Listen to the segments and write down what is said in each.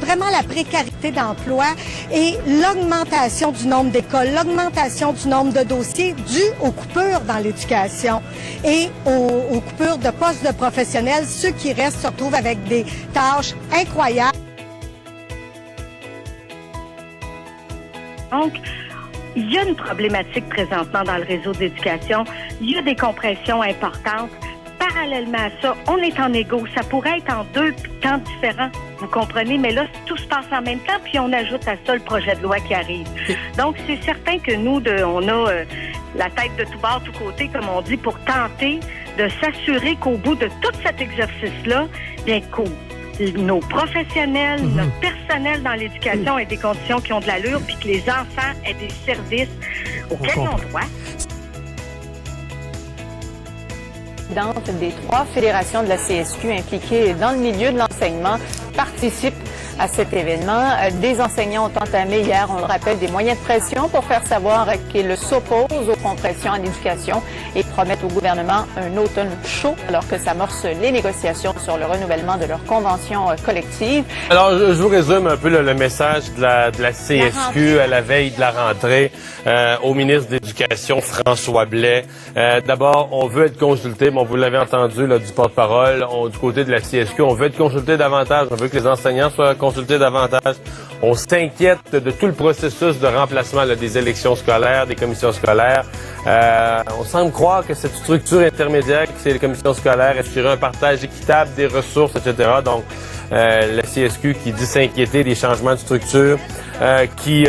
vraiment la précarité d'emploi et l'augmentation du nombre d'écoles, l'augmentation du nombre de dossiers dus aux coupures dans l'éducation et aux coupures de postes de professionnels. Ceux qui restent se retrouvent avec des tâches incroyables. Donc, il y a une problématique présentement dans le réseau d'éducation. Il y a des compressions importantes. Parallèlement à ça, on est en égo. Ça pourrait être en deux temps différents, vous comprenez, mais là, tout se passe en même temps, puis on ajoute à ça le projet de loi qui arrive. Donc, c'est certain que nous, on a la tête de tout bord, tout côté, comme on dit, pour tenter de s'assurer qu'au bout de tout cet exercice-là, bien nos professionnels, notre personnel dans l'éducation aient des conditions qui ont de l'allure, puis que les enfants aient des services auxquels ils ont droit. Des 3 fédérations de la CSQ impliquées dans le milieu de l'enseignement participent à cet événement. Des enseignants ont entamé hier, on le rappelle, des moyens de pression pour faire savoir qu'ils s'opposent aux compressions en éducation et promettent au gouvernement un automne chaud alors que s'amorcent les négociations sur le renouvellement de leur convention collective. Alors, je vous résume un peu le message de la CSQ à la veille de la rentrée au ministre de l'Éducation, François Blais. D'abord, on veut être consulté, bon, vous l'avez entendu là, du porte-parole, du côté de la CSQ, on veut être consulté davantage, on veut que les enseignants soient consulter davantage. On s'inquiète de tout le processus de remplacement là, des élections scolaires, des commissions scolaires. On semble croire que cette structure intermédiaire, que c'est les commissions scolaires, assurer un partage équitable des ressources, etc. Donc, la CSQ qui dit s'inquiéter des changements de structure, qui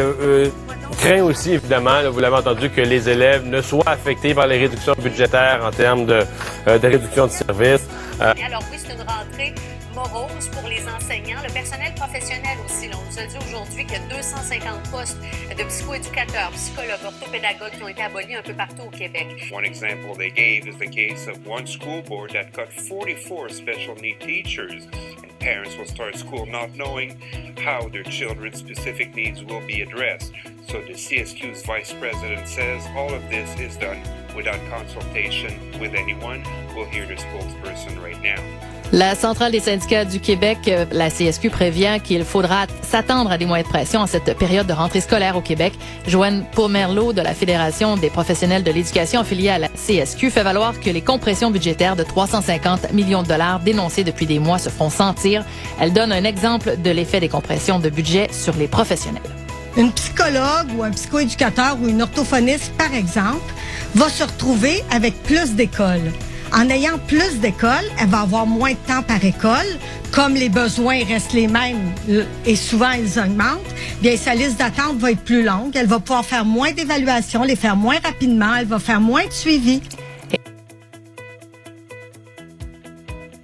craint aussi, évidemment, là, vous l'avez entendu, que les élèves ne soient affectés par les réductions budgétaires en termes de réduction de services. Alors oui, c'est une rentrée morose pour les enseignants, le personnel professionnel aussi. Là, on nous a dit aujourd'hui qu'il y a 250 postes de psychoéducateurs, psychologues, orthopédagogues qui ont été abolis un peu partout au Québec. One example they gave is the case of one school board that cut 44 special need teachers. And parents will start school not knowing how their children's specific needs will be addressed. So the CSQ's vice president says all of this is done without consultation with anyone. We'll hear the spokesperson right now. La Centrale des syndicats du Québec, la CSQ, prévient qu'il faudra s'attendre à des moyens de pression en cette période de rentrée scolaire au Québec. Joanne Pomerleau de la Fédération des professionnels de l'éducation affiliée à la CSQ fait valoir que les compressions budgétaires de 350 millions de dollars dénoncées depuis des mois se feront sentir. Elle donne un exemple de l'effet des compressions de budget sur les professionnels. Une psychologue ou un psychoéducateur ou une orthophoniste, par exemple, va se retrouver avec plus d'écoles. En ayant plus d'écoles, elle va avoir moins de temps par école. Comme les besoins restent les mêmes et souvent ils augmentent, bien sa liste d'attente va être plus longue. Elle va pouvoir faire moins d'évaluations, les faire moins rapidement. Elle va faire moins de suivi.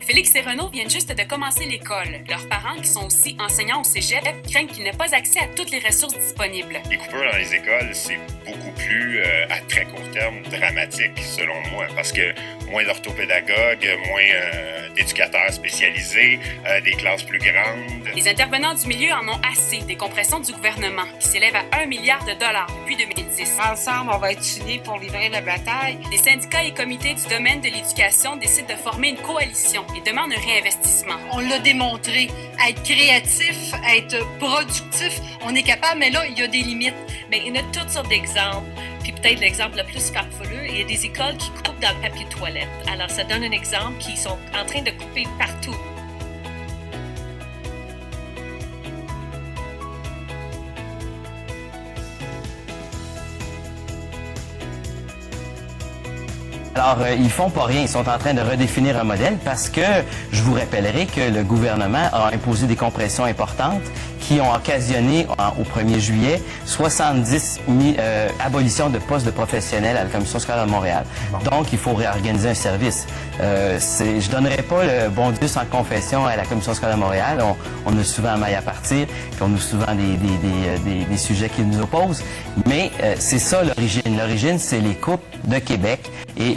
Félix et Renaud viennent juste de commencer l'école. Leurs parents, qui sont aussi enseignants au cégep, craignent qu'ils n'aient pas accès à toutes les ressources disponibles. Les coupures dans les écoles, c'est beaucoup plus, à très court terme, dramatique, selon moi, parce que moins d'orthopédagogues, moins d'éducateurs spécialisés, des classes plus grandes. Les intervenants du milieu en ont assez des compressions du gouvernement, qui s'élèvent à 1 milliard de dollars depuis 2010. Ensemble, on va être unis pour livrer la bataille. Les syndicats et comités du domaine de l'éducation décident de former une coalition et demandent un réinvestissement. On l'a démontré. Être créatif, être productif, on est capable, mais là, il y a des limites. Mais il y a toutes sortes d'exemples. Puis peut-être l'exemple le plus farfelu, il y a des écoles qui coupent dans le papier de toilette. Alors ça donne un exemple qu'ils sont en train de couper partout. Alors, ils font pas rien. Ils sont en train de redéfinir un modèle parce que je vous rappellerai que le gouvernement a imposé des compressions importantes qui ont occasionné au 1er juillet 70 000 abolitions de postes de professionnels à la Commission scolaire de Montréal. Bon. Donc, il faut réorganiser un service. Je donnerai pas le bon Dieu sans confession à la Commission scolaire de Montréal. On a souvent un maille à partir, puis on a souvent des sujets qui nous opposent. Mais c'est ça l'origine. L'origine, c'est les coupes de Québec. et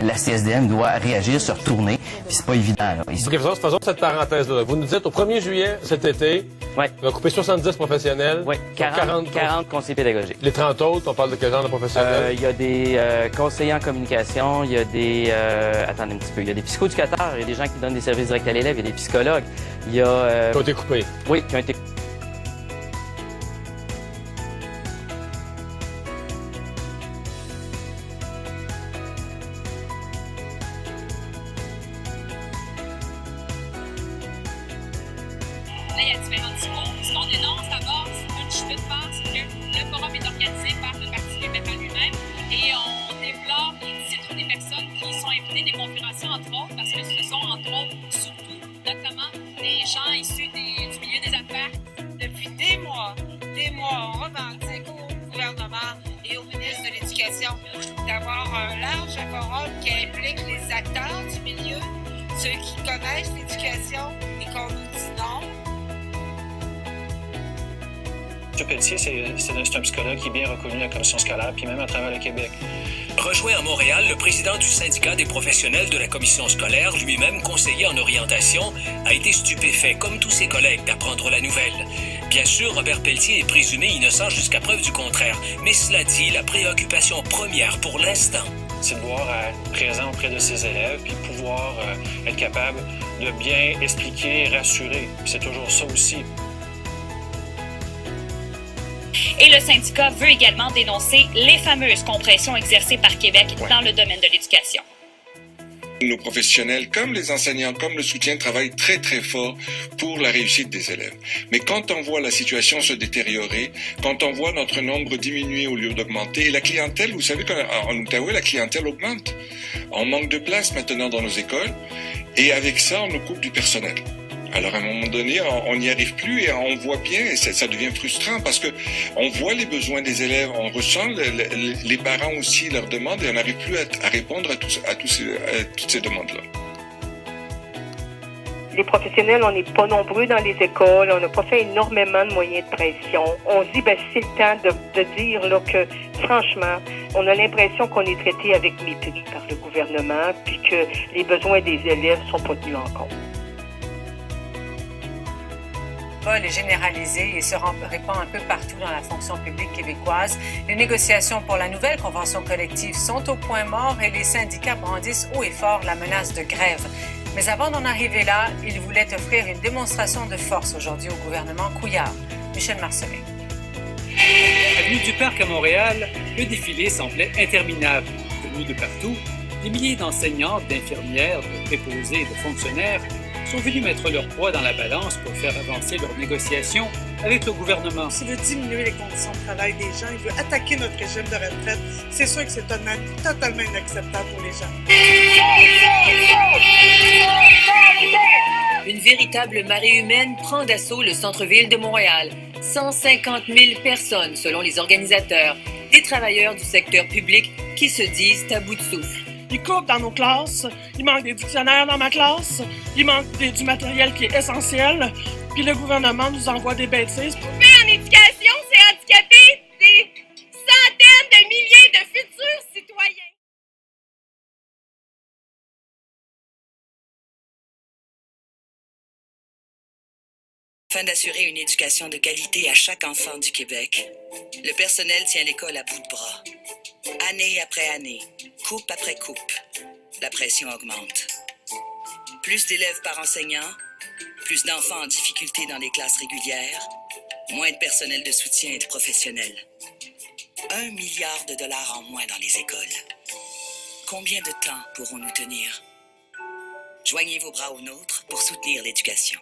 la CSDM doit réagir, se retourner, puis c'est pas évident. Là. OK, faisons cette parenthèse-là. Vous nous dites, au 1er juillet, cet été, on va couper 70 professionnels. Oui, 40 conseillers pédagogiques. Les 30 autres, on parle de quel genre de professionnels? Il y a des conseillers en communication, il y a des... attendez un petit peu, il y a des psychoéducateurs, il y a des gens qui donnent des services directs à l'élève, il y a des psychologues, il y a... Qui ont été coupés? Oui, qui ont été Là, il y a différents discours. Ce qu'on dénonce d'abord, c'est une part, c'est que le forum est organisé par le Parti québécois lui-même et on déplore les titres des personnes qui sont invitées des conférenciers, entre autres, parce que ce sont, entre autres, surtout, notamment, des gens issus du milieu des affaires. Depuis des mois, on revendique au gouvernement et au ministre de l'Éducation d'avoir un large forum qui implique les acteurs du milieu, ceux qui connaissent l'éducation et qu'on nous dit non. M. Pelletier, c'est un psychologue qui est bien reconnu à la commission scolaire, puis même à travers le Québec. Rejoint à Montréal, le président du syndicat des professionnels de la commission scolaire, lui-même conseiller en orientation, a été stupéfait, comme tous ses collègues, d'apprendre la nouvelle. Bien sûr, Robert Pelletier est présumé innocent jusqu'à preuve du contraire, mais cela dit, la préoccupation première pour l'instant, c'est de voir présent auprès de ses élèves, puis pouvoir être capable de bien expliquer et rassurer. C'est toujours ça aussi. Et le syndicat veut également dénoncer les fameuses compressions exercées par Québec dans le domaine de l'éducation. Nos professionnels, comme les enseignants, comme le soutien, travaillent très, très fort pour la réussite des élèves. Mais quand on voit la situation se détériorer, quand on voit notre nombre diminuer au lieu d'augmenter, et la clientèle, vous savez qu'en Outaouais, la clientèle augmente. On manque de place maintenant dans nos écoles, et avec ça, on nous coupe du personnel. Alors, à un moment donné, on n'y arrive plus et on voit bien, et ça devient frustrant parce que on voit les besoins des élèves, on ressent les parents aussi leurs demandes et on n'arrive plus à répondre à toutes ces demandes-là. Les professionnels, on n'est pas nombreux dans les écoles, on n'a pas fait énormément de moyens de pression. On se dit, c'est le temps de dire là, que, franchement, on a l'impression qu'on est traité avec mépris par le gouvernement puis que les besoins des élèves ne sont pas tenus en compte. Est généralisé et se répand un peu partout dans la fonction publique québécoise. Les négociations pour la nouvelle convention collective sont au point mort et les syndicats brandissent haut et fort la menace de grève. Mais avant d'en arriver là, ils voulaient offrir une démonstration de force aujourd'hui au gouvernement Couillard. Michel Marcelin. Avenue du Parc à Montréal, le défilé semblait interminable. Venus de partout, des milliers d'enseignants, d'infirmières, de préposés et de fonctionnaires sont venus mettre leur poids dans la balance pour faire avancer leurs négociations avec le gouvernement. S'il veut diminuer les conditions de travail des gens, il veut attaquer notre régime de retraite, c'est sûr que c'est totalement inacceptable pour les gens. Une véritable marée humaine prend d'assaut le centre-ville de Montréal. 150 000 personnes selon les organisateurs, des travailleurs du secteur public qui se disent à bout de souffle. Ils coupent dans nos classes, il manque des dictionnaires dans ma classe, il manque du matériel qui est essentiel, puis le gouvernement nous envoie des bêtises. Couper en éducation, c'est handicaper des centaines de milliers de futurs citoyens. Afin d'assurer une éducation de qualité à chaque enfant du Québec, le personnel tient l'école à bout de bras. Année après année, coupe après coupe, la pression augmente. Plus d'élèves par enseignant, plus d'enfants en difficulté dans les classes régulières, moins de personnel de soutien et de professionnels. 1 milliard de dollars en moins dans les écoles. Combien de temps pourrons-nous tenir? Joignez vos bras aux nôtres pour soutenir l'éducation.